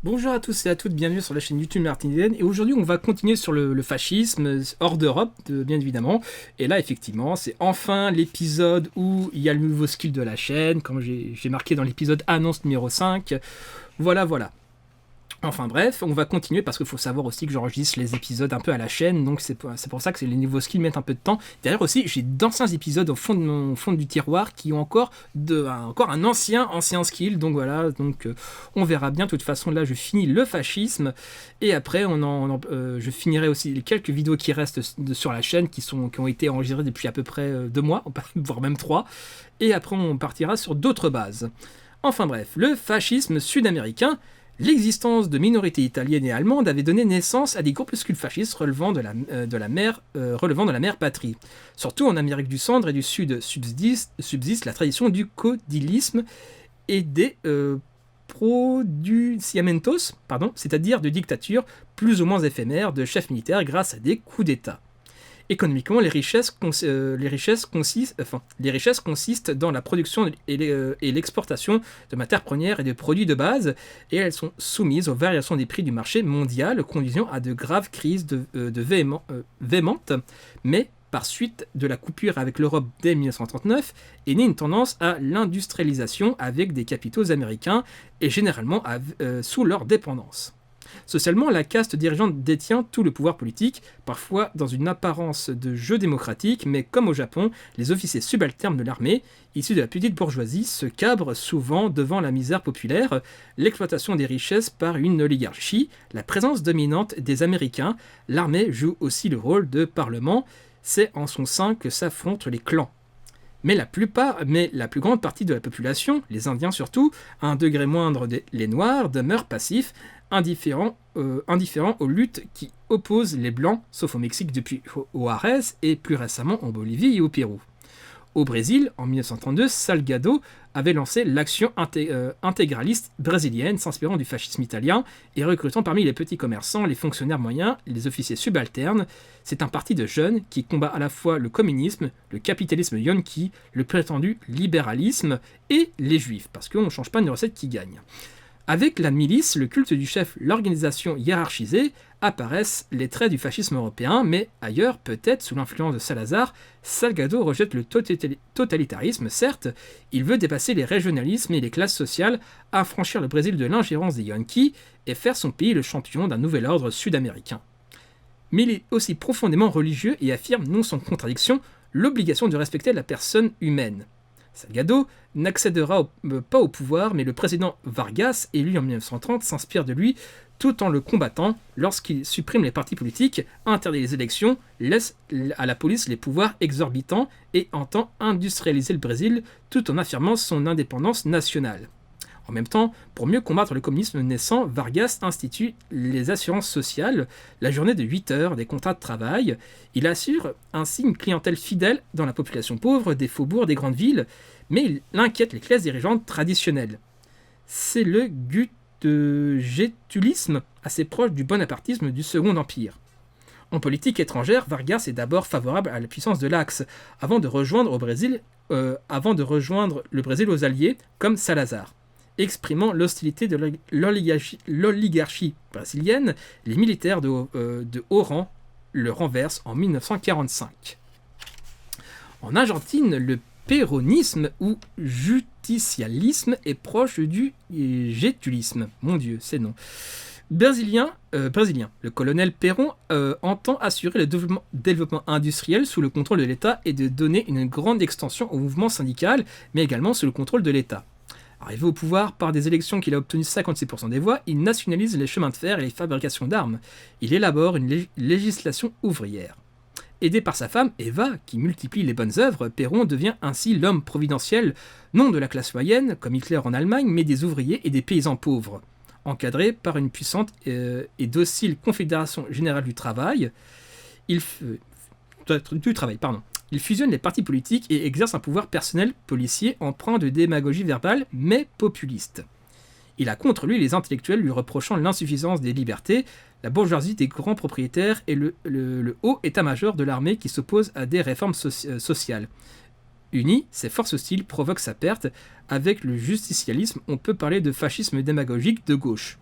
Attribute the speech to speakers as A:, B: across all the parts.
A: Bonjour à tous et à toutes, bienvenue sur la chaîne YouTube Martin Eden. Et aujourd'hui, on va continuer sur le fascisme hors d'Europe, bien évidemment. Et là, effectivement, c'est enfin l'épisode où il y a le nouveau skill de la chaîne, comme j'ai marqué dans l'épisode annonce numéro 5. Voilà, voilà. Enfin bref, on va continuer parce qu'il faut savoir aussi que j'enregistre les épisodes un peu à la chaîne, donc c'est pour ça que les nouveaux skills mettent un peu de temps. D'ailleurs aussi, j'ai d'anciens épisodes au fond du tiroir qui ont encore un ancien skill, donc voilà, on verra bien. De toute façon, là je finis le fascisme et après je finirai aussi les quelques vidéos qui restent sur la chaîne qui ont été enregistrées depuis à peu près 2 mois, voire même 3, et après on partira sur d'autres bases. Enfin bref, le fascisme sud-américain. L'existence de minorités italiennes et allemandes avait donné naissance à des groupuscules fascistes relevant de la mère patrie. Surtout en Amérique du Centre et du Sud subsiste la tradition du caudilisme et des pronunciamentos, c'est-à-dire de dictatures plus ou moins éphémères de chefs militaires grâce à des coups d'État. Économiquement, les richesses consistent dans la production et l'exportation de matières premières et de produits de base, et elles sont soumises aux variations des prix du marché mondial, conduisant à de graves crises véhémentes, mais par suite de la coupure avec l'Europe dès 1939, est née une tendance à l'industrialisation avec des capitaux américains, et généralement sous leur dépendance. Socialement, la caste dirigeante détient tout le pouvoir politique, parfois dans une apparence de jeu démocratique, mais comme au Japon, les officiers subalternes de l'armée, issus de la petite bourgeoisie, se cabrent souvent devant la misère populaire, l'exploitation des richesses par une oligarchie, la présence dominante des Américains. L'armée joue aussi le rôle de parlement, c'est en son sein que s'affrontent les clans. Mais la plus grande partie de la population, les Indiens surtout, à un degré moindre les Noirs, demeurent passifs, indifférents aux luttes qui opposent les Blancs, sauf au Mexique depuis Juárez et plus récemment en Bolivie et au Pérou. Au Brésil, en 1932, Salgado avait lancé l'action intégraliste brésilienne, s'inspirant du fascisme italien et recrutant parmi les petits commerçants, les fonctionnaires moyens, les officiers subalternes. C'est un parti de jeunes qui combat à la fois le communisme, le capitalisme yankee, le prétendu libéralisme et les juifs, parce qu'on ne change pas une recette qui gagne. Avec la milice, le culte du chef, l'organisation hiérarchisée, apparaissent les traits du fascisme européen, mais ailleurs, peut-être sous l'influence de Salazar, Salgado rejette le totalitarisme, certes, il veut dépasser les régionalismes et les classes sociales, affranchir le Brésil de l'ingérence des Yankees et faire son pays le champion d'un nouvel ordre sud-américain. Mais il est aussi profondément religieux et affirme, non sans contradiction, l'obligation de respecter la personne humaine. Salgado n'accédera pas au pouvoir, mais le président Vargas, élu en 1930, s'inspire de lui tout en le combattant lorsqu'il supprime les partis politiques, interdit les élections, laisse à la police les pouvoirs exorbitants et entend industrialiser le Brésil tout en affirmant son indépendance nationale. En même temps, pour mieux combattre le communisme naissant, Vargas institue les assurances sociales, la journée de 8 heures, des contrats de travail. Il assure ainsi une clientèle fidèle dans la population pauvre des faubourgs des grandes villes, mais il inquiète les classes dirigeantes traditionnelles. C'est le gétulisme, assez proche du bonapartisme du Second Empire. En politique étrangère, Vargas est d'abord favorable à la puissance de l'Axe, avant de rejoindre le Brésil aux Alliés, comme Salazar. Exprimant l'hostilité de l'oligarchie brésilienne, les militaires de haut rang le renversent en 1945. En Argentine, le péronisme ou justicialisme est proche du gétulisme. Mon Dieu, c'est non. Brésilien, le colonel Perón entend assurer le développement industriel sous le contrôle de l'État et de donner une grande extension au mouvement syndical, mais également sous le contrôle de l'État. Arrivé au pouvoir par des élections qu'il a obtenu 56% des voix, il nationalise les chemins de fer et les fabrications d'armes. Il élabore une législation ouvrière. Aidé par sa femme, Eva, qui multiplie les bonnes œuvres, Perón devient ainsi l'homme providentiel, non de la classe moyenne, comme Hitler en Allemagne, mais des ouvriers et des paysans pauvres. Encadré par une puissante et docile Confédération Générale du Travail, il fusionne les partis politiques et exerce un pouvoir personnel policier empreint de démagogie verbale, mais populiste. Il a contre lui les intellectuels lui reprochant l'insuffisance des libertés, la bourgeoisie des grands propriétaires et le haut état-major de l'armée qui s'oppose à des réformes sociales. Uni, ces forces hostiles provoquent sa perte. Avec le justicialisme, on peut parler de fascisme démagogique de gauche.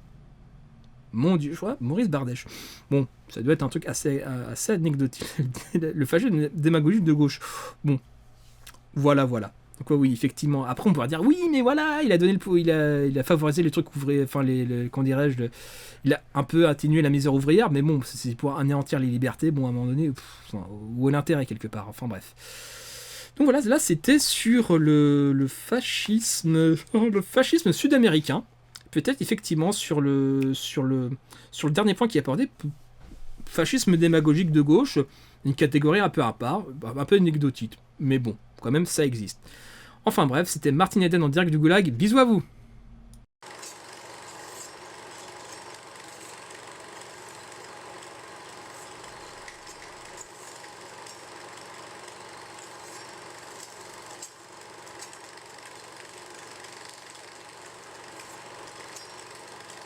A: Mon Dieu, je vois, Maurice Bardèche. Bon, ça doit être un truc assez anecdotique. Le fascisme démagogique de gauche. Bon, voilà. Donc oui, effectivement. Après, on pourra dire, oui, mais voilà, il a donné il a favorisé les trucs ouvriers, enfin, comment dirais-je, il a un peu atténué la misère ouvrière, mais bon, c'est pour anéantir les libertés, bon, à un moment donné, où est l'intérêt quelque part, enfin bref. Donc voilà, là c'était sur le fascisme, le fascisme sud-américain. Peut-être effectivement sur le dernier point qui est abordé, fascisme démagogique de gauche, une catégorie un peu à part, un peu anecdotique, mais bon, quand même ça existe. Enfin bref, c'était Martin Eden en direct du Goulag, bisous à vous.